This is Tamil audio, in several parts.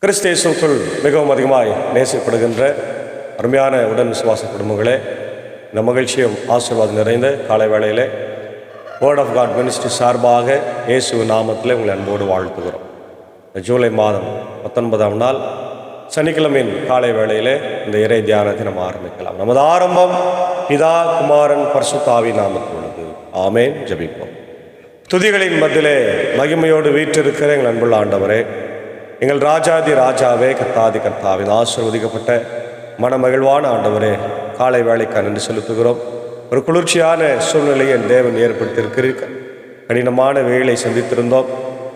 கிறிஸ்து இயேசுவுக்குள் மிகவும் அதிகமாய் நேசிக்கப்படுகின்ற அருமையான உடன் விசுவாச குடும்பங்களே, இந்த மகிழ்ச்சியும் ஆசீர்வாதம் நிறைந்த காலை வேளையிலே வேர்ட் ஆஃப் காட் மினிஸ்ட்ரி சார்பாக இயேசு நாமத்தில் உங்களை அன்போடு வாழ்த்துகிறோம். ஜூலை மாதம் 19ஆம் நாள் சனிக்கிழமையின் காலை வேளையிலே இந்த இறை தியானத்தை நம்ம ஆரம்பிக்கலாம். நமது ஆரம்பம் பிதா குமாரன் பரிசுத்த ஆவி நாமத்தில் உள்ளது. ஆமென். ஜெபிப்போம். துதிகளின் மத்தியிலே மகிமையோடு வீற்றிருக்கிற எங்கள் அன்புள்ள ஆண்டவரே, எங்கள் ராஜாதி ராஜாவே, கர்த்தாதி கர்த்தாவின் ஆசீர்வதிக்கப்பட்ட மனமகிழ்வான ஆண்டவரே, காலை வேளைக்காக நன்றி செலுத்துகிறோம். ஒரு குளிர்ச்சியான சூழ்நிலையை என் தேவன் ஏற்படுத்தியிருக்கிறீர்கள். கடினமான வெயிலை சந்தித்திருந்தோம்.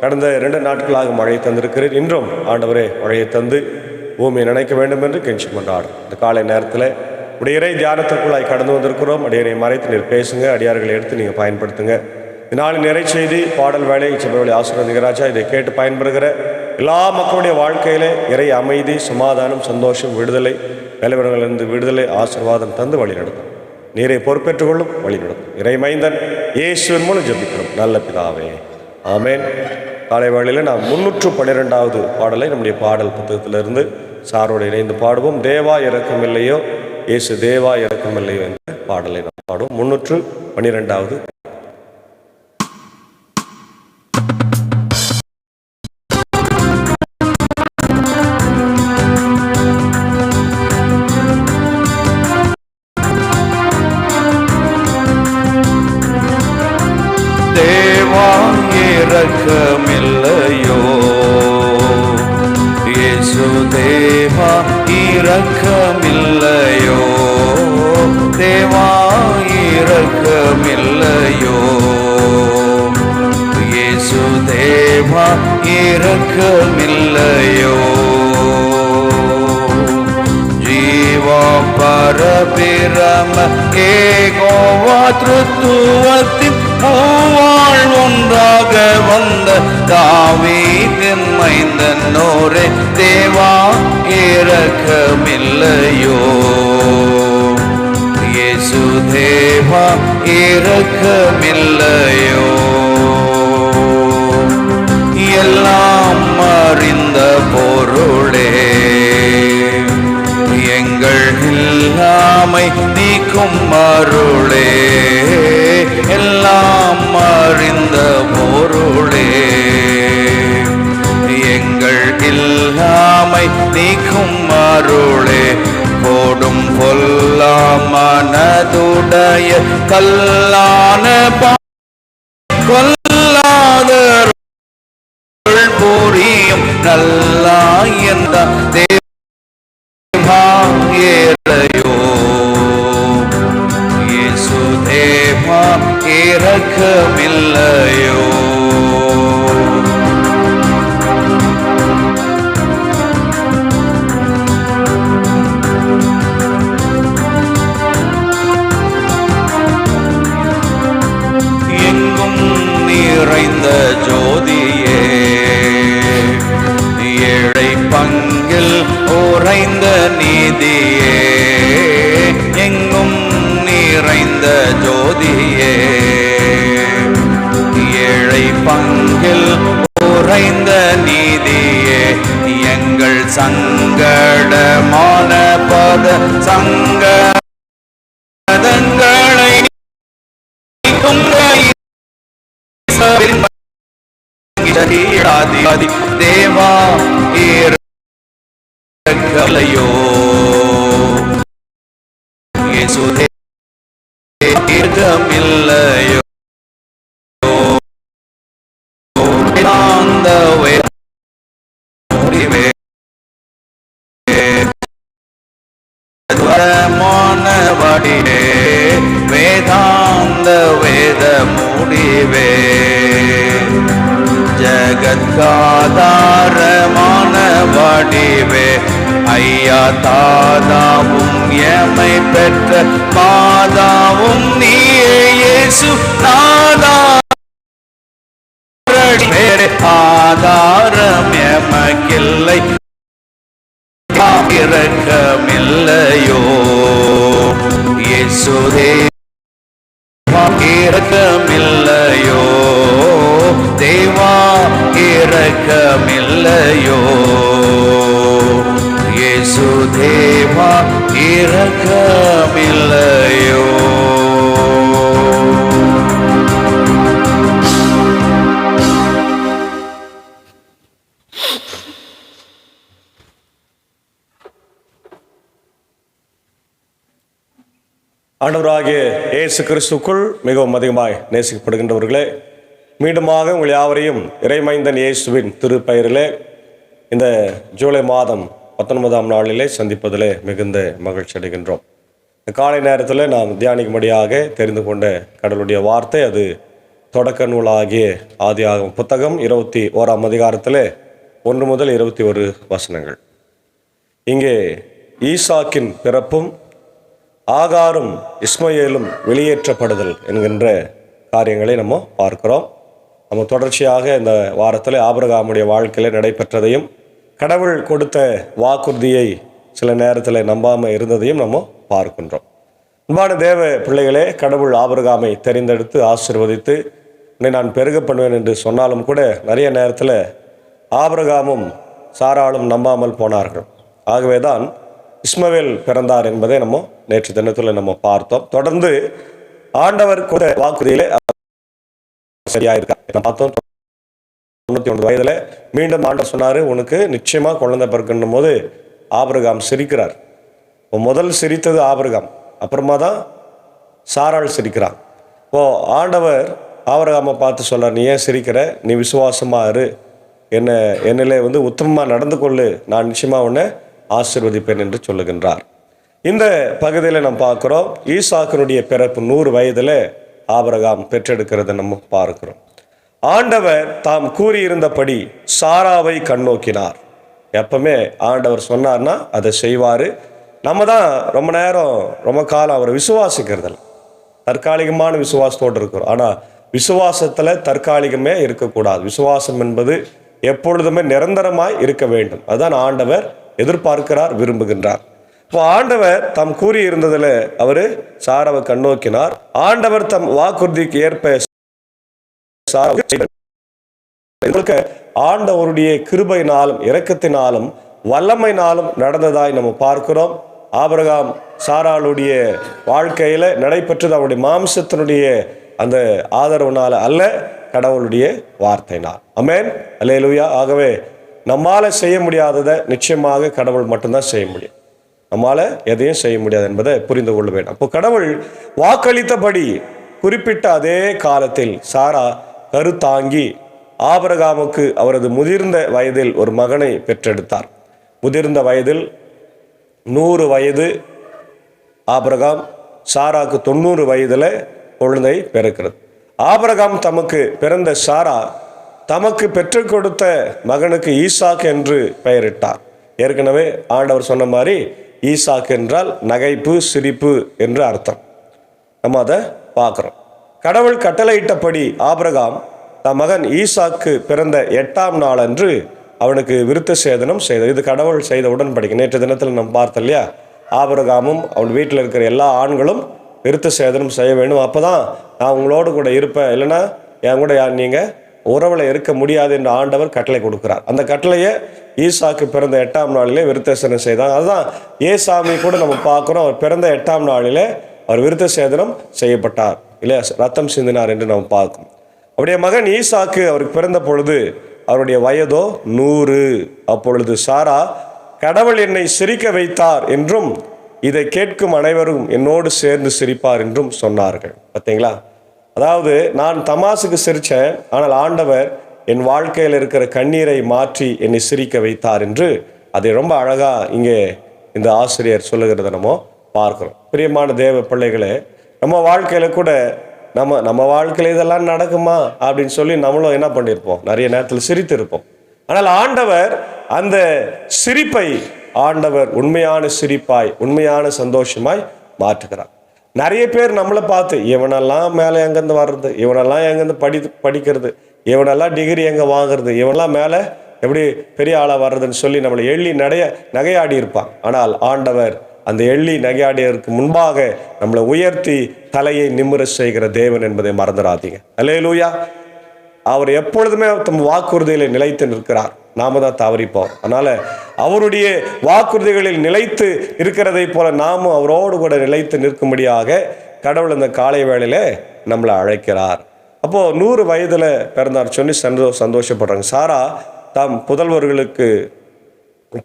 கடந்த 2 நாட்களாக மழை தந்திருக்கிறேன். இன்றும் ஆண்டவரே மழையை தந்து பூமியை நினைக்க வேண்டும் என்று கெஞ்சி கொண்டாடும். இந்த காலை நேரத்தில் உடைய இறை தியானத்திற்குள்ளாய் கடந்து வந்திருக்கிறோம். அடியனை மறைத்து நீர் பேசுங்க, அடியார்களை எடுத்து நீங்கள் பயன்படுத்துங்க. இதனால நிறை செய்தி பாடல் வேலை சபை ஆசீர்வதிங்க ராஜா. இதை கேட்டு பயன்பெறுகிற எல்லா மக்களுடைய வாழ்க்கையிலே இறை அமைதி, சமாதானம், சந்தோஷம், விடுதலை, நிலவரங்களிலிருந்து விடுதலை, ஆசீர்வாதம் தந்து வழி நடத்தும். நீரை பொறுப்பேற்றுக்கொள்ளும், வழி நடத்தும். இறை மைந்தன் இயேசுவின் மூலம் ஜெபிக்கிறோம் நல்ல பிதாவே, ஆமென். காலை வேளையில் நாம் 312வது பாடலை நம்முடைய பாடல் புத்தகத்திலிருந்து சாரோடு இணைந்து பாடுவோம். தேவா இறக்கமில்லையோ இயேசு தேவா இறக்கமில்லையோ என்ற பாடலை நாம் பாடுவோம். 312வது. இரக்கமில்லையோ இயேசு தேவா இரக்கமில்லையோ, தேவா இரக்கமில்லையோ இயேசு தேவா இரக்கமில்லையோ. ஜீவா பரபிரம ஏகோவா திருத்துவத்தின் பூவாள் ஒன்றாக வந்த தாவீதின் மைந்தனோரே, தேவா இரக்கமில்லையோ இயேசு தேவா இரக்கமில்லையோ. எல்லாம் அறிந்த பொருளே, எங்கள் இல்லாமை நீக்கும் அருளே, எல்லாம் அறிந்த பொருளே, எங்கள் இல்லாமை நீக்கும் அருளே. போடும் பொல்லா மனதுடைய கல்லான கொல்லாத புரியும் நல்லா எந்த தேவா ஏழையோ இயேசு தேவா இரக்கமில்லையோ. எங்கும் நிறைந்த ஜோதியே, ஏழை பங்கில் உறைந்த நீதியே, எங்கும் நிறைந்த ஜோதியே, ஏழை பங்கில் உறைந்த நீதியே, எங்கள் சங்கடமான பத சங்கடங்களை தேவா இரக்கமில்லையோ இயேசு இரக்கமில்லையோ. வேதாந்த முடிவே வடிவே, வேதாந்த வேத முடிவே, ஜகத்காதாரமான வடிவே, ஐயா தாதாவும் எமை பெற்ற மாதாவும் நீயே இயேசு நாதா, ஆதாரம் எமக்கில்லை இரக்கமில்லையோ இயேசுவே இரக்கமில்லையோ தேவா இரக்கமில்லையோ இரக்கமில்லையோ? இயேசு தேவா இரக்கமில்லையோ? ஆண்டவராகிய இயேசு கிறிஸ்துக்குள் மிகவும் அதிகமாய் நேசிக்கப்படுகின்றவர்களே, மீண்டுமாக உங்கள் யாவரையும் இறைமைந்தன் இயேசுவின் திருப்பெயரிலே இந்த ஜூலை மாதம் 19ஆம் நாளிலே சந்திப்பதிலே மிகுந்த மகிழ்ச்சி அடைகின்றோம். இந்த காலை நேரத்தில் நாம் தியானிக்கும்படியாக தெரிந்து கொண்ட கடவுளுடைய வார்த்தை, அது தொடக்க நூலாகிய ஆதியாகமம் புத்தகம் 21ஆம் அதிகாரத்தில் 1 முதல் 21 வசனங்கள். இங்கே ஈசாக்கின் பிறப்பும் ஆகாரும் இஸ்மயேலும் வெளியேற்றப்படுதல் என்கின்ற காரியங்களை நம்ம பார்க்கிறோம். நம்ம தொடர்ச்சியாக இந்த வாரத்தில் ஆபிரகாமுடைய வாழ்க்கையில் நடைபெற்றதையும் கடவுள் கொடுத்த வாக்குறுதியை சில நேரத்தில் நம்பாமல் இருந்ததையும் நம்ம பார்க்கின்றோம். அன்பான தேவ பிள்ளைகளே, கடவுள் ஆபிரகாமை தெரிந்தெடுத்து ஆசீர்வதித்து உன்னை நான் பெருக பண்ணுவேன் என்று சொன்னாலும் கூட நிறைய நேரத்தில் ஆபிரகாமும் சாராளும் நம்பாமல் போனார்கள். ஆகவே தான் இஸ்மவேல் பிறந்தார் என்பதை நம்ம நேற்று தினத்தில் நம்ம பார்த்தோம். தொடர்ந்து ஆண்டவர் கொடுத்த வாக்குறுதியிலே சரியாயிருக்கா பார்த்தோம். 99 வயதுல மீண்டும் ஆண்டவர் சொன்னாரு, உனக்கு நிச்சயமா குழந்தை பிறக்கணும் போது ஆபிரகாம் சிரிக்கிறார். முதல் சிரித்தது ஆபிரகாம், அப்புறமா தான் சாராள் சிரிக்கிறான். இப்போ ஆண்டவர் ஆபிரகாமை பார்த்து சொல்றார், நீ ஏன் சிரிக்கிற? நீ விசுவாசமா இரு, என்னிலே உத்தமமா நடந்து கொள்ளு, நான் நிச்சயமா உன்னை ஆசீர்வதிப்பேன் என்று சொல்லுகின்றார். இந்த பகுதியில் நாம் பார்க்கிறோம், ஈசாக்கினுடைய பிறப்பு 100 வயதில் ஆபிரகாம் பெற்றெடுக்கிறத நம்ம பார்க்கிறோம். ஆண்டவர் தாம் கூறியிருந்தபடி சாராவை கண்ணோக்கினார். எப்பவுமே ஆண்டவர் சொன்னார்னா அதை செய்வார். நம்ம தான் ரொம்ப காலம் அவரை விசுவாசிக்கிறதில்ல, தற்காலிகமான விசுவாசத்தோடு இருக்கிறோம். ஆனால் விசுவாசத்தில் தற்காலிகமே இருக்கக்கூடாது. விசுவாசம் என்பது எப்பொழுதுமே நிரந்தரமாய் இருக்க வேண்டும். அதுதான் ஆண்டவர் எதிர்பார்க்கிறார், விரும்புகின்றார். இப்போ ஆண்டவர் தாம் கூறியிருந்ததில் அவர் சாராவை கண்ணோக்கினார். ஆண்டவர் தம் வாக்குறுதிக்கு ஏற்ப ஆண்டவருடைய கிருபையினாலும் இரக்கத்தினாலும் வல்லமையினாலும் நடந்ததாய் நம்ம பார்க்கிறோம். ஆபிரகாம் சாராளுடைய வாழ்க்கையில நடைபெற்றது அவருடைய மாம்சத்தினுடைய அந்த ஆதரவுனால அல்ல, கடவுளுடைய வார்த்தையினால். ஆமென், அல்லேலூயா. ஆகவே நம்மால செய்ய முடியாததை நிச்சயமாக கடவுள் மட்டும்தான் செய்ய முடியும். நம்மால எதையும் செய்ய முடியாது என்பதை புரிந்து கொள்ள வேண்டும். அப்போ கடவுள் வாக்களித்தபடி குறிப்பிட்ட அதே காலத்தில் சாரா கருத்தாங்கி ஆபிரகாமுக்கு அவரது முதிர்ந்த வயதில் ஒரு மகனை பெற்றெடுத்தார். முதிர்ந்த வயதில் 100 வயது ஆபிரகாம், சாராக்கு 90 வயதில் குழந்தை பிறக்கிறது. ஆபிரகாம் தமக்கு பிறந்த சாரா தமக்கு பெற்றுக் கொடுத்த மகனுக்கு ஈசாக் என்று பெயரிட்டார். ஏற்கனவே ஆண்டவர் சொன்ன மாதிரி ஈசாக் என்றால் நகைப்பு, சிரிப்பு என்று அர்த்தம். நம்ம அதை பார்க்குறோம். கடவுள் கட்டளையிட்டபடி ஆபிரகாம் தம் மகன் ஈசாக்கு பிறந்த 8ஆம் நாள் அன்று அவனுக்கு விருத்த சேதனம் செய்தார். இது கடவுள் செய்த உடன்படிக்கை. நேற்று தினத்தில் நம்ம பார்த்தோம் இல்லையா, ஆபிரகாமும் அவன் வீட்டில் இருக்கிற எல்லா ஆண்களும் விருத்த சேதனம் செய்ய வேண்டும், அப்போ தான் நான் உங்களோடு கூட இருப்பேன், இல்லைன்னா என் கூட நீங்கள் உறவில் இருக்க முடியாது என்று ஆண்டவர் கட்டளை கொடுக்கிறார். அந்த கட்டளையை ஈசாக்கு பிறந்த 8ஆம் நாளிலே விருத்த சேதனம் செய்தாங்க. அதுதான் ஏசாமி கூட நம்ம பார்க்குறோம், அவர் பிறந்த 8ஆம் நாளிலே அவர் விருத்த சேதனம் செய்யப்பட்டார், இல்லை ரத்தம் சிந்தினார் என்று நம்ம பார்க்கணும். அவருடைய மகன் ஈசாக்கு அவருக்கு பிறந்த பொழுது அவருடைய வயதோ 100. அப்பொழுது சாரா, கடவுள் என்னை சிரிக்க வைத்தார் என்றும் இதை கேட்கும் அனைவரும் என்னோடு சேர்ந்து சிரிப்பார் என்றும் சொன்னார்கள். பார்த்தீங்களா, அதாவது நான் தமாசுக்கு சிரித்தேன், ஆனால் ஆண்டவர் என் வாழ்க்கையில் இருக்கிற கண்ணீரை மாற்றி என்னை சிரிக்க வைத்தார் என்று அதை ரொம்ப அழகாக இங்கே இந்த ஆசிரியர் சொல்லுகிறத நம்ம பார்க்குறோம். பிரியமான தேவ பிள்ளைகளே, நம்ம வாழ்க்கையில் கூட நம்ம வாழ்க்கையில் இதெல்லாம் நடக்குமா அப்படின்னு சொல்லி நம்மளும் என்ன பண்ணியிருப்போம், நிறைய நேரத்தில் சிரித்து இருப்போம். ஆனால் ஆண்டவர் அந்த சிரிப்பை ஆண்டவர் உண்மையான சிரிப்பாய், உண்மையான சந்தோஷமாய் மாற்றுகிறார். நிறைய பேர் நம்மளை பார்த்து இவனெல்லாம் மேலே எங்கேருந்து வர்றது, இவனெல்லாம் எங்கேருந்து படிக்கிறது, இவனெல்லாம் டிகிரி எங்கே வாங்குறது, இவனெல்லாம் மேலே எப்படி பெரிய ஆளாக வர்றதுன்னு சொல்லி நம்மளை எள்ளி நகையாடி இருப்பான். ஆனால் ஆண்டவர் அந்த எள்ளி நகையாடியதற்கு முன்பாக நம்மளை உயர்த்தி தலையை நிமிர செய்கிற தேவன் என்பதை மறந்துடாதீங்க. அல்லேலூயா. அவர் எப்பொழுதுமே தம் வாக்குறுதிகளை நிலைத்து நிற்கிறார். நாம தான் தவறிப்போம். அதனால அவருடைய வாக்குறுதிகளில் நிலைத்து இருக்கிறதை போல நாமும் அவரோடு கூட நிலைத்து நிற்கும்படியாக கடவுள் இந்த காலை வேளையில நம்மளை அழைக்கிறார். அப்போ 100 வயதுல பிறந்தார் சொல்லி சந்தோஷப்படுறாங்க. சாரா தாம் புதல்வர்களுக்கு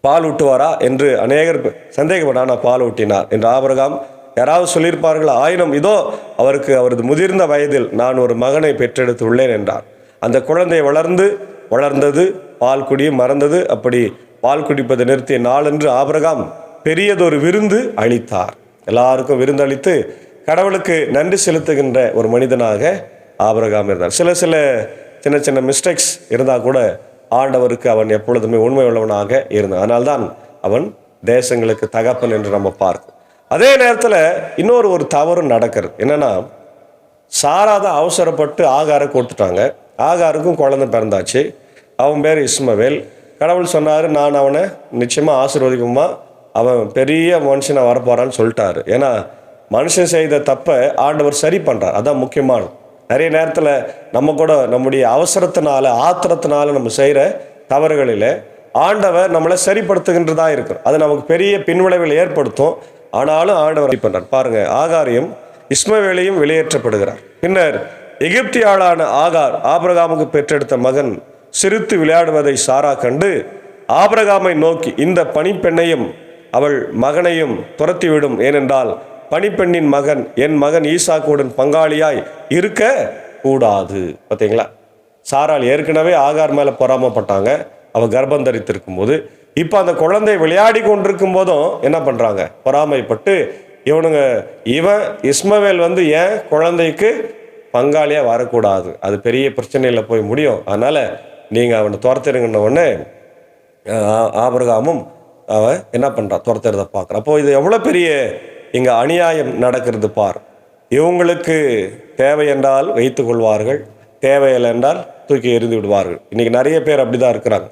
பால் ஊட்டுவாரா என்று அநேகர் சந்தேகப்பட்டான பால் ஊட்டினார் என்று ஆபிரகாம். யாராவது சொல்லியிருப்பார்கள், ஆயினும் இதோ அவருக்கு அவரது முதிர்ந்த வயதில் நான் ஒரு மகனை பெற்றெடுத்து உள்ளேன் என்றார். அந்த குழந்தை வளர்ந்தது, பால் குடியும் மறந்தது. அப்படி பால் குடிப்பதை நிறுத்திய நாளன்று ஆபிரகாம் பெரியதொரு விருந்து அளித்தார். எல்லாருக்கும் விருந்து அளித்து கடவுளுக்கு நன்றி செலுத்துகின்ற ஒரு மனிதனாக ஆபிரகாம் இருந்தார். சில சின்ன சின்ன மிஸ்டேக்ஸ் இருந்தால் கூட ஆண்டவருக்கு அவன் எப்பொழுதுமே உண்மை உள்ளவனாக இருந்தான். அதனால்தான் அவன் தேசங்களுக்கு தகப்பன் என்று நம்ம பார்க்கிறோம். அதே நேரத்தில் இன்னொரு தவறு நடக்கிறது. என்னன்னா, சாரா தான் அவசரப்பட்டு ஆகாரை கொடுத்துட்டாங்க. ஆகாருக்கும் குழந்தை பிறந்தாச்சு. அவன் பேர் இஸ்மவேல். கடவுள் சொன்னார், நான் அவனை நிச்சயமாக ஆசீர்வதிக்குமா, அவன் பெரிய மனுஷனை வரப்போறான்னு சொல்லிட்டாரு. ஏன்னா மனுஷன் செய்த தப்பை ஆண்டவர் சரி பண்ணுறார். அதான் முக்கியமானது. நிறைய நேரத்தில் நம்ம கூட நம்முடைய அவசரத்தினால ஆத்திரத்தினால நம்ம செய்கிற தவறுகளில் ஆண்டவர் நம்மளை சரிப்படுத்துகின்றதா இருக்கிறோம். அது நமக்கு பெரிய பின்விளைவில் ஏற்படுத்தும். ஆனாலும் ஆண்டவர் சரி பண்ணுறார். பாருங்க, ஆகாரையும் இஸ்மவேலையும் வெளியேற்றப்படுகிறார். பின்னர் எகிப்தியாளான ஆகார் ஆபிரகாமுக்கு பெற்றெடுத்த மகன் சிரித்து விளையாடுவதை சாரா கண்டு ஆபிரகாமை நோக்கி, இந்த பணிப்பெண்ணையும் அவள் மகனையும் துரத்திவிடும், ஏனென்றால் பணிப்பெண்ணின் மகன் என் மகன் ஈசாக்குடன் பங்காளியாய் இருக்க கூடாது. பார்த்தீங்களா, சாராள் ஏற்கனவே ஆகார் மேலே பொறாமப்பட்டாங்க. அவள் கர்ப்பம் தரித்திருக்கும் போது. இப்போ அந்த குழந்தை விளையாடி கொண்டிருக்கும் போதும் என்ன பண்ணுறாங்க, பொறாமைப்பட்டு இவன் இஸ்மவேல் ஏன் குழந்தைக்கு பங்காளியாக வரக்கூடாது, அது பெரிய பிரச்சனையில் போய் முடியும், அதனால் நீங்கள் அவனை துரத்திருங்கன்ன உடனே ஆபிரகாமும் அவன் என்ன பண்ணுறான், துரத்துறதை பார்க்குறான். அப்போது இது எவ்வளோ பெரிய இங்கே அநியாயம் நடக்கிறது பார். இவங்களுக்கு தேவை என்றால் வைத்து கொள்வார்கள், தேவையில்லை என்றால் தூக்கி எறிந்து விடுவார்கள். இன்றைக்கி நிறைய பேர் அப்படி தான் இருக்கிறாங்க.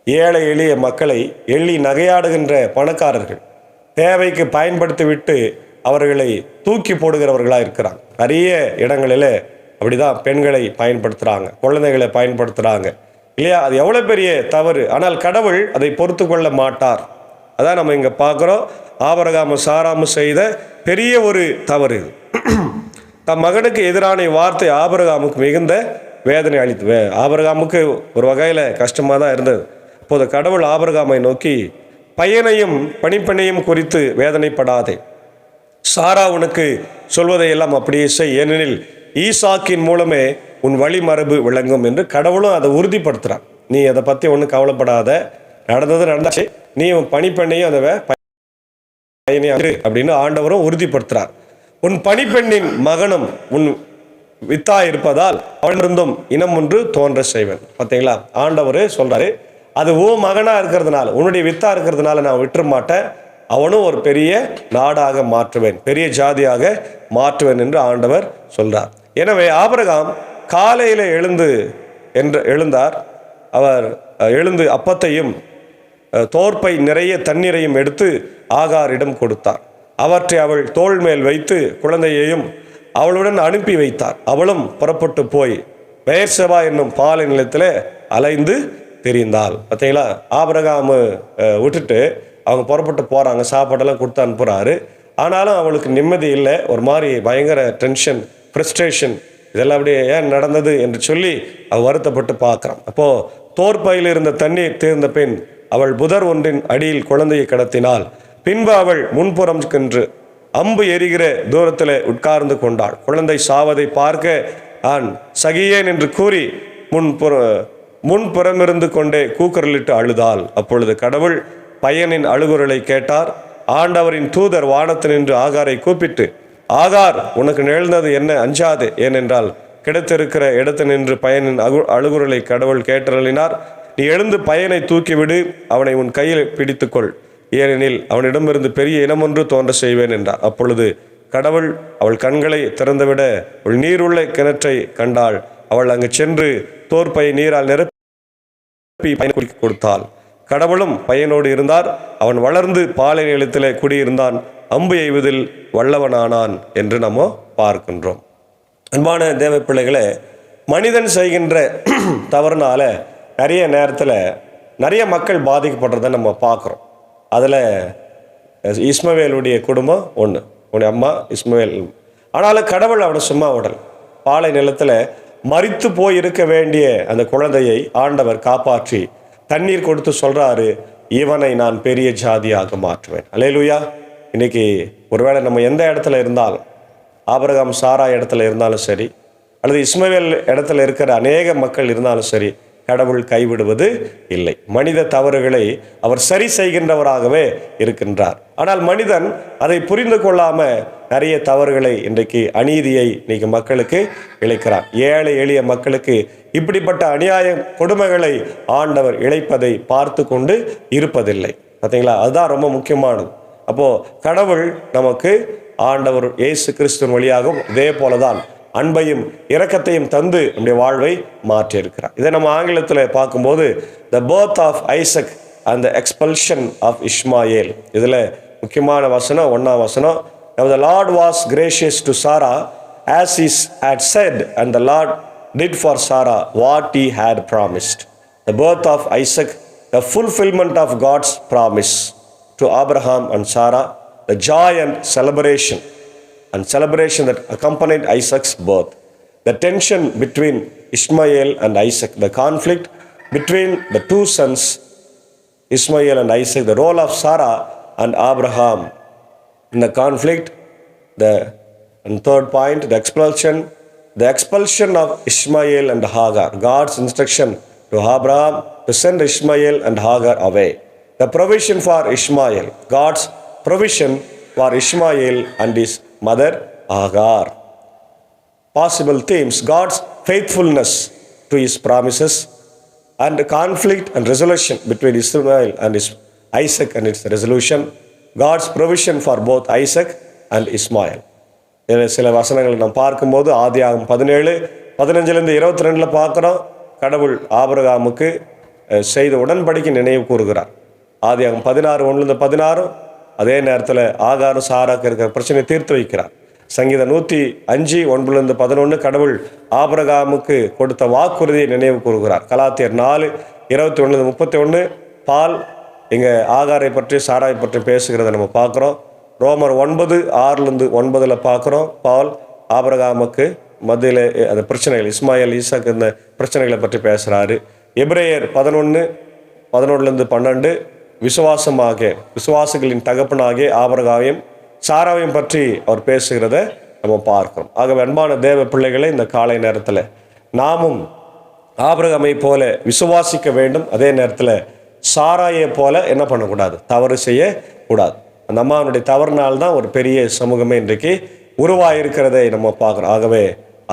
ஏழை எளிய மக்களை எள்ளி நகையாடுகின்ற பணக்காரர்கள் தேவைக்கு பயன்படுத்தி விட்டு அவர்களை தூக்கி போடுகிறவர்களாக இருக்கிறாங்க. நிறைய இடங்களில் அப்படிதான் பெண்களை பயன்படுத்துகிறாங்க, குழந்தைகளை பயன்படுத்துகிறாங்க இல்லையா. அது எவ்வளோ பெரிய தவறு. ஆனால் கடவுள் அதை பொறுத்து கொள்ள மாட்டார். அதான் நம்ம இங்கே பார்க்குறோம். ஆபிரகாமும் சாராமும் செய்த பெரிய ஒரு தவறு. தம் மகனுக்கு எதிரான வார்த்தை ஆபிரகாமுக்கு மிகுந்த வேதனை அளித்து, ஆபிரகாமுக்கு ஒரு வகையில் கஷ்டமாக தான் இருந்தது. அப்போது கடவுள் ஆபிரகாமை நோக்கி, பையனையும் பணிப்பெண்ணையும் குறித்து வேதனைப்படாதே, சாரா உனக்கு சொல்வதையெல்லாம் அப்படியே செய், ஏனெனில் ஈசாக்கின் மூலமே உன் வழிமரபு விளங்கும் என்று கடவுளும் அதை உறுதிப்படுத்துகிறான். நீ அதை பற்றி ஒன்றும் கவலைப்படாத, நடந்தது நடந்தாச்சு, நீ உன் பணிப்பெண்ணையும் அதை பையனையும் அப்படின்னு ஆண்டவரும் உறுதிப்படுத்துகிறார். உன் பணிப்பெண்ணின் மகனும் உன் வித்தா இருப்பதால் அவனிருந்தும் இனம் ஒன்று தோன்ற செய்வேன். பார்த்தீங்களா, ஆண்டவர் சொல்றாரு, அது ஓ மகனா இருக்கிறதுனால, உன்னுடைய வித்தா இருக்கிறதுனால நான் விட்டுற மாட்டேன், அவனும் ஒரு பெரிய நாடாக மாற்றுவேன், பெரிய ஜாதியாக மாற்றுவேன் என்று ஆண்டவர் சொல்றார். எனவே ஆபிரகாம் காலையில் எழுந்தார். அவர் எழுந்து அப்பத்தையும் தோற்பை நிறைய தண்ணீரையும் எடுத்து ஆகாரிடம் கொடுத்தார். அவற்றை அவள் தோள் மேல் வைத்து குழந்தையையும் அவளுடன் அனுப்பி வைத்தார். அவளும் புறப்பட்டு போய் பெயர்செபா என்னும் பாலை நிலத்தில் அலைந்து திரிந்தாள். பார்த்தீங்களா, ஆபிரகாம் விட்டுட்டு அவங்க புறப்பட்டு போகிறாங்க, சாப்பாடெல்லாம் கொடுத்து அனுப்புகிறாரு. ஆனாலும் அவளுக்கு நிம்மதி இல்லை, ஒரு மாதிரி பயங்கர டென்ஷன், ஃப்ரஸ்ட்ரேஷன், இதெல்லாம் அப்படியே ஏன் நடந்தது என்று சொல்லி அவள் வருத்தப்பட்டு பார்க்குறான். அப்போது தோற்பையில் இருந்த தண்ணீர் தீர்ந்த பின் அவள் புதர் ஒன்றின் அடியில் குழந்தையை கடத்தினாள். பின்பு அவள் முன்புறம் சென்று அம்பு எரிகிற தூரத்தில் உட்கார்ந்து கொண்டாள். குழந்தை சாவதை பார்க்க நான் சகியேன் என்று கூறி முன்புறமிருந்து கொண்டே கூக்குரலிட்டு அழுதாள். அப்பொழுது கடவுள் பையனின் அழுகுரலை கேட்டார். ஆண்டவரின் தூதர் வானத்தில் நின்று ஆகாரை கூப்பிட்டு, ஆகார், உனக்கு நிகழ்ந்தது என்ன, அஞ்சாது, ஏனென்றால் கிடைத்திருக்கிற இடத்து நின்று பையனின் அழுகுரலை கடவுள் கேட்டருளினார். நீ எழுந்து பையனை தூக்கிவிடு, அவனை உன் கையில் பிடித்துக்கொள், ஏனெனில் அவனிடமிருந்து பெரிய இனமொன்று தோன்ற செய்வேன் என்றார். அப்பொழுது கடவுள் அவள் கண்களை திறந்துவிட அவள் நீருள்ள கிணற்றை கண்டாள். அவள் அங்கு சென்று தோற்பை நீரால் நிரப்பி பையனை குடிக்க கொடுத்தாள். கடவுளும் பையனோடு இருந்தார். அவன் வளர்ந்து பாலை நிலத்திலே குடியிருந்தான், அம்பு எய்வதில் வல்லவனானான் என்று நம்ம பார்க்கின்றோம். அன்பான தேவ பிள்ளைகளே, மனிதன் செய்கின்ற தவறுனால நிறைய நேரத்தில் நிறைய மக்கள் பாதிக்கப்படுறதை நம்ம பார்க்குறோம். அதில் இஸ்மவேலுடைய குடும்பம் ஒன்று, உன்னுடைய அம்மா இஸ்மவேல். ஆனாலும் கடவுள் அவனை சும்மா விடல். பாலை நிலத்தில் மரித்து போய் இருக்க வேண்டிய அந்த குழந்தையை ஆண்டவர் காப்பாற்றி தண்ணீர் கொடுத்து சொல்கிறாரு, இவனை நான் பெரிய ஜாதியாக மாற்றுவேன். அல்லேலூயா. இன்றைக்கி ஒருவேளை நம்ம எந்த இடத்துல இருந்தாலும், ஆபிரகாம் சாரா இடத்துல இருந்தாலும் சரி, அல்லது இஸ்மவேல் இடத்துல இருக்கிற அநேக மக்கள் இருந்தாலும் சரி, கடவுள் கைவிடுவது இல்லை. மனித தவறுகளை அவர் சரி செய்கின்றவராகவே இருக்கின்றார். ஆனால் மனிதன் அதை புரிந்து கொள்ளாமல் நிறைய தவறுகளை இன்றைக்கு, அநீதியை இன்னைக்கு மக்களுக்கு இழைக்கிறார். ஏழை எளிய மக்களுக்கு இப்படிப்பட்ட அநியாய கொடுமைகளை ஆண்டவர் இழைப்பதை பார்த்து கொண்டு இருப்பதில்லை. பார்த்தீங்களா? அதுதான் ரொம்ப முக்கியமானது. அப்போது கடவுள் நமக்கு ஆண்டவர் இயேசு கிறிஸ்துவின் வழியாகவும் இதே போலதான் அன்பையும் இரக்கத்தையும் தந்து நம்முடைய வாழ்வை மாற்றியிருக்கிறார். இதை நம்ம ஆங்கிலத்தில் பார்க்கும்போது the birth of Isaac and the expulsion of Ishmael. இதில் முக்கியமான வசனம் 1ஆம் வசனம், Now the Lord was gracious to Sarah as he had said, and the Lord did for Sarah what he had promised. The birth of Isaac, the fulfillment of God's promise to Abraham and Sarah, the joy and celebration that accompanied Isaac's birth, the tension between Ishmael and Isaac, the conflict between the two sons, Ishmael and Isaac, the role of Sarah and Abraham in the conflict, and third point, the expulsion of Ishmael and Hagar, God's instruction to Abraham to send Ishmael and Hagar away, the provision for Ishmael, God's provision for Ishmael and his mother Hagar. Possible themes: God's faithfulness to his promises, and conflict and resolution between Ishmael and Isaac and its resolution, God's provision for both Isaac and Ishmael. இதில் சில வசனங்களை நாம் பார்க்கும்போது ஆதியாகமம் 17:15-22 பார்க்குறோம். கடவுள் ஆபிரகாமுக்கு செய்த உடன்படிக்கை நினைவு கூறுகிறார். ஆதியாகமம் 16:1-16 அதே நேரத்தில் ஆகாரும் சாராக்கு இருக்கிற பிரச்சனையை தீர்த்து வைக்கிறார். சங்கீதம் 105:9-11 கடவுள் ஆபிரகாமுக்கு கொடுத்த வாக்குறுதியை நினைவு கூறுகிறார். கலாத்தியர் 4:21-31 பால் இங்கே ஆகாரை பற்றி சாராயை பற்றி பேசுகிறத நம்ம பார்க்குறோம். ரோமர் 9:6-9 பார்க்குறோம். பால் ஆபிரகாமுக்கு மத்தியில் அந்த பிரச்சனைகள், இஸ்மாயில் ஈசாக் இந்த பிரச்சனைகளை பற்றி பேசுகிறாரு. எபிரேயர் 11:12 விசுவாசிகளின் தகப்பனாகிய ஆபிரகாமையும் சாராவையும் பற்றி அவர் பேசுகிறத நம்ம பார்க்கிறோம். ஆகவே அன்பான தேவ பிள்ளைகளை, இந்த காலை நேரத்தில் நாமும் ஆபிரகாமை போல விசுவாசிக்க வேண்டும். அதே நேரத்தில் சாராயை போல என்ன பண்ணக்கூடாது, தவறு செய்யக்கூடாது. அந்த அம்மாவனுடைய தவறுனால்தான் ஒரு பெரிய சமூகமே இன்றைக்கு உருவாயிருக்கிறதை நம்ம பார்க்குறோம். ஆகவே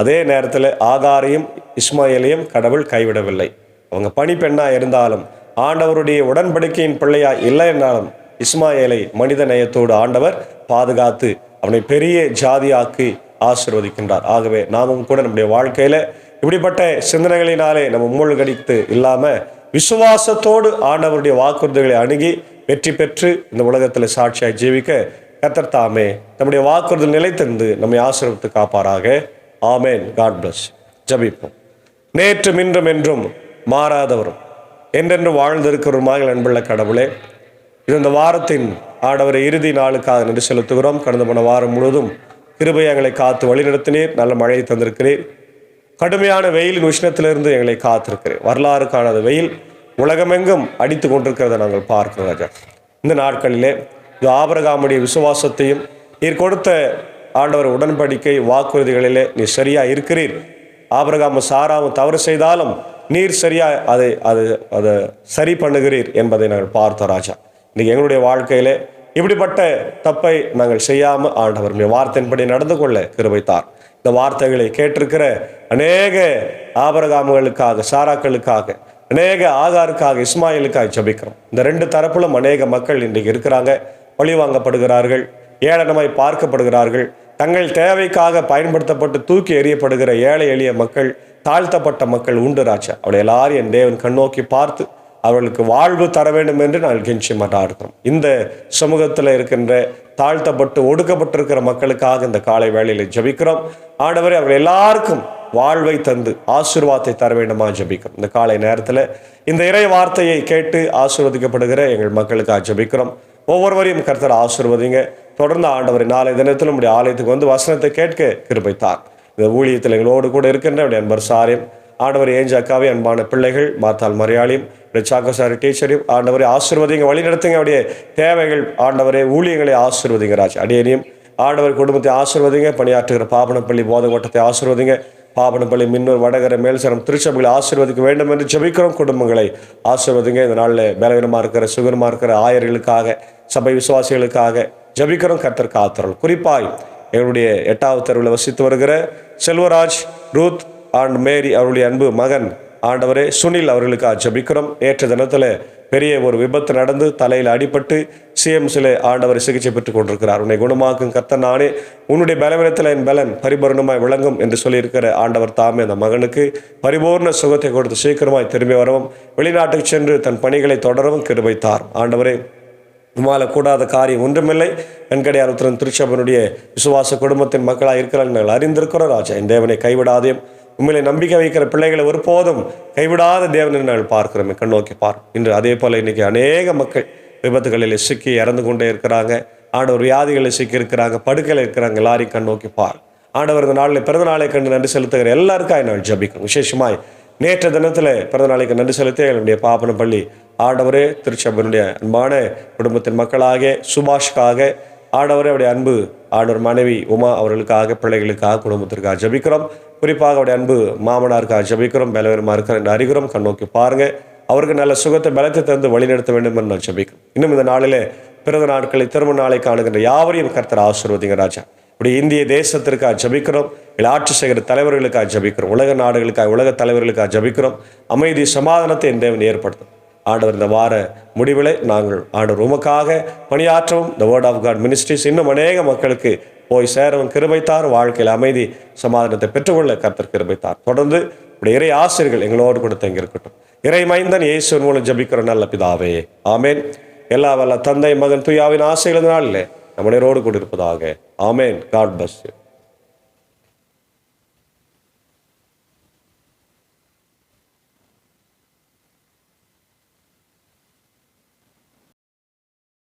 அதே நேரத்தில் ஆகாரையும் இஸ்மாயிலையும் கடவுள் கைவிடவில்லை. அவங்க பணிப்பெண்ணாக இருந்தாலும், ஆண்டவருடைய உடன்படிக்கையின் பிள்ளையாக இல்லை என்றாலும், இஸ்மாயிலை மனித நேயத்தோடு ஆண்டவர் பாதுகாத்து அவனை பெரிய ஜாதியாக்கி ஆசீர்வதிக்கின்றார். ஆகவே நாமும் கூட நம்முடைய வாழ்க்கையில் இப்படிப்பட்ட சிந்தனைகளினாலே நம்ம மூழ்கடித்து இல்லாமல் விசுவாசத்தோடு ஆண்டவருடைய வாக்குறுதிகளை அணுகி வெற்றி பெற்று இந்த உலகத்தில் சாட்சியாக ஜீவிக்க கர்த்தர் தாமே நம்முடைய வாக்குறுதி நிலைத்திருந்து நம்மை ஆசீர்வதித்து காப்பாராக. ஆமேன். God plus. ஜெபிப்போம். நேற்றும் இன்றும் என்றும் மாறாதவரும் என்றென்று வாழ்ந்திருக்கிறவருமாக அன்புள்ள கடவுளே, இந்த வாரத்தின் ஆண்டவரை இறுதி நாளுக்காக நன்றி செலுத்துகிறோம். கடந்த போன வாரம் முழுவதும் கிருபையை எங்களை காத்து வழிநடத்தினீர். நல்ல மழையை தந்திருக்கிறீர். கடுமையான வெயிலின் உஷ்ணத்திலிருந்து எங்களை காத்திருக்கிறேன். வரலாறு காணாத வெயில் உலகமெங்கும் அடித்து கொண்டிருக்கிறத நாங்கள் பார்க்கிறோம் ராஜா. இந்த நாட்களிலே இது ஆபிரகாமுடைய விசுவாசத்தையும் நீர் கொடுத்த ஆண்டவர் உடன்படிக்கை வாக்குறுதிகளிலே நீர் சரியாக இருக்கிறீர். ஆபிரகாமும் சாராவும் தவறு செய்தாலும் நீர் சரியாக அதை சரி பண்ணுகிறீர் என்பதை நாங்கள் பார்த்தோம் ராஜா. இன்றைக்கி எங்களுடைய வாழ்க்கையிலே இப்படிப்பட்ட தப்பை நாங்கள் செய்யாமல் ஆண்டவர் வார்த்தையின்படி நடந்து கொள்ள கிருபைத்தார். இந்த வார்த்தைகளை கேட்டிருக்கிற அநேக ஆபிரகாமுகளுக்காக, சாராக்களுக்காக, அநேக ஆகாருக்காக, இஸ்மாயிலுக்காக ஜெபிக்கிறோம். இந்த ரெண்டு தரப்பிலும் அநேக மக்கள் இன்றைக்கு இருக்கிறாங்க. பழிவாங்கப்படுகிறார்கள், ஏளனமாய் பார்க்கப்படுகிறார்கள். தங்கள் தேவைக்காக பயன்படுத்தப்பட்டு தூக்கி எறியப்படுகிற ஏழை எளிய மக்கள், தாழ்த்தப்பட்ட மக்கள் உண்டு ராஜா. அவளை எல்லாரும் என் தேவன் கண்ணோக்கி பார்த்து அவர்களுக்கு வாழ்வு தர வேண்டும் என்று நாங்கள் கெஞ்சி மாட்டாடுகிறோம். இந்த சமூகத்தில் இருக்கின்ற தாழ்த்தப்பட்டு ஒடுக்கப்பட்டிருக்கிற மக்களுக்காக இந்த காலை வேளையில் ஜெபிக்கிறோம். ஆண்டவரே, அவர்கள் எல்லாருக்கும் வாழ்வை தந்து ஆசீர்வாதத்தை தர வேண்டுமா ஜெபிக்கிறோம். இந்த காலை நேரத்தில் இந்த இறை வார்த்தையை கேட்டு ஆசீர்வதிக்கப்படுகிற எங்கள் மக்களுக்காக ஜெபிக்கிறோம். ஒவ்வொருவரையும் கர்த்தர் ஆசீர்வதிங்க. தொடர்ந்து ஆண்டவர் நாளை தினத்தில் நம்முடைய ஆலயத்துக்கு வந்து வசனத்தை கேட்க கிருபை தார். இந்த ஊழியத்தில் எங்களோடு கூட இருக்கின்ற அப்படி அன்பர் சாரியம் ஆண்டவர் ஏஞ்ச அக்காவே, அன்பான பிள்ளைகள் மாத்தாள் மரியாளியும் சாக்கசாரி டீச்சரையும் ஆண்டவரை ஆசீர்வதிங்க, வழி நடத்துங்க. அவருடைய தேவைகள் ஆண்டவரே ஊழியங்களை ஆசீர்வதிங்க ராஜ். அடியனையும் ஆண்டவர் குடும்பத்தை ஆசீர்வதிங்க. பணியாற்றுகிற பாபனப்பள்ளி போதகோட்டத்தை ஆசீர்வதிங்க. பாபனப்பள்ளி மின்னூர் வடகரை மேல்சரம் திருச்சபைகளை ஆசீர்வதிக்க வேண்டும் என்று ஜெபிக்கிறோம். குடும்பங்களை ஆசீர்வதிங்க. இந்த நாளில் பலவீனமாக இருக்கிற சுகரமாக இருக்கிற ஆயர்களுக்காக, சபை விசுவாசிகளுக்காக ஜெபிக்கிறோம். கர்த்தர் காத்தருள். குறிப்பாய் எங்களுடைய 8வது தெருவில் வசித்து வருகிற செல்வராஜ், ரூத் அண்ட் மேரி அவருடைய அன்பு மகன் ஆண்டவரே சுனில் அவர்களுக்காக ஜெபிக்கிறோம். நேற்று தினத்தில் பெரிய ஒரு விபத்து நடந்து தலையில் அடிபட்டு சிஎம்சியில் ஆண்டவரை சிகிச்சை பெற்றுக் கொண்டிருக்கிறார். உன்னை குணமாக்கும் கர்த்தர் நானே, உன்னுடைய பலவீனத்தில் என் பலன் பரிபூர்ணமாய் விளங்கும் என்று சொல்லியிருக்கிற ஆண்டவர் தாமே அந்த மகனுக்கு பரிபூர்ண சுகத்தை கொடுத்து சீக்கிரமாய் திரும்பி வரவும், வெளிநாட்டுக்கு சென்று தன் பணிகளை தொடரவும் கிருபைத்தார். ஆண்டவரே, உமால கூடாத காரியம் ஒன்றுமில்லை. வெண்கடையார் உத்திரன் திருச்சபனுடைய விசுவாச குடும்பத்தின் மக்களாக இருக்கிறார் நாங்கள் அறிந்திருக்கிறோம் ராஜா. என் தேவனை கைவிடாதையும் உண்மையிலே நம்பிக்கை வைக்கிற பிள்ளைகளை ஒருபோதும் கைவிடாத தேவனை நாங்கள் பார்க்கிறோம். கண்ணோக்கி பார். இன்று அதே போல் இன்றைக்கி அநேக மக்கள் விபத்துகளில் சிக்கி இறந்து கொண்டே இருக்கிறாங்க. ஆண்டவர் வியாதிகளில் சிக்கி இருக்கிறாங்க, படுக்கையில் இருக்கிறாங்க. எல்லாரையும் கண்ணோக்கி பார். ஆண்டவர் இந்த நாளில் பிறந்த நாளை கண்டு நன்றி செலுத்துகிற எல்லாருக்காக நான் ஜெபிக்கிறோம். விசேஷமாய் நேற்று தினத்தில் பிறந்த நாளைக்கு நன்றி செலுத்தி என்னுடைய பாப்பனப்பள்ளி ஆண்டவரே திருச்சபனுடைய அன்பான குடும்பத்தின் மக்களாக சுபாஷ்காக ஆண்டவரே அவருடைய அன்பு ஆண்டவர் மனைவி உமா அவர்களுக்காக, பிள்ளைகளுக்காக, குடும்பத்திற்காக ஜெபிக்கிறோம். குறிப்பாக அவருடைய அன்பு மாமனாருக்காக ஜெபிக்கிறோம். பலவீனமாக இருக்கிற என்று அறிகிறோம். கண்ணோக்கி பாருங்கள். அவருக்கு நல்ல சுகத்தை பலத்தை தந்து வழிநடத்த வேண்டும் என்று நான் ஜெபிக்கிறோம். இன்னும் இந்த நாளிலே பிறந்த நாட்களை திருமண நாளை காணுகின்ற யாவரையும் கர்த்தர் ஆசீர்வதிங்க ராஜா. இப்படி இந்திய தேசத்திற்காக ஜெபிக்கிறோம். இல்லை ஆட்சி செய்கிற தலைவர்களுக்காக ஜெபிக்கிறோம். உலக நாடுகளுக்காக, உலக தலைவர்களுக்காக ஜெபிக்கிறோம். அமைதி சமாதானத்தை என் தேவன் ஏற்படுத்தும். ஆண்டவர் இந்த வார முடிவில் நாங்கள் ஆண்டவர் உமக்காக பணியாற்றவும் the word of God ministries இன்னும் அநேக மக்களுக்கு போய் சேரவும் கிருபைத்தார். வாழ்க்கையில் அமைதி சமாதானத்தை பெற்றுக்கொள்ள கர்த்தர் கிருபைத்தார். தொடர்ந்து இப்படி இறை ஆசிரியர்கள் எங்களோடு கொடுத்து இங்கே இருக்கட்டும். இறை மைந்தன் இயேசுவின் மூலம் ஜெபிக்கிற நல்ல பிதாவே, ஆமேன். எல்லா வல்ல தந்தை, மகன், தூயாவின் ஆசைகள் நாளில் நம்மளோடு கூட இருப்பதாக. ஆமேன். God bless you.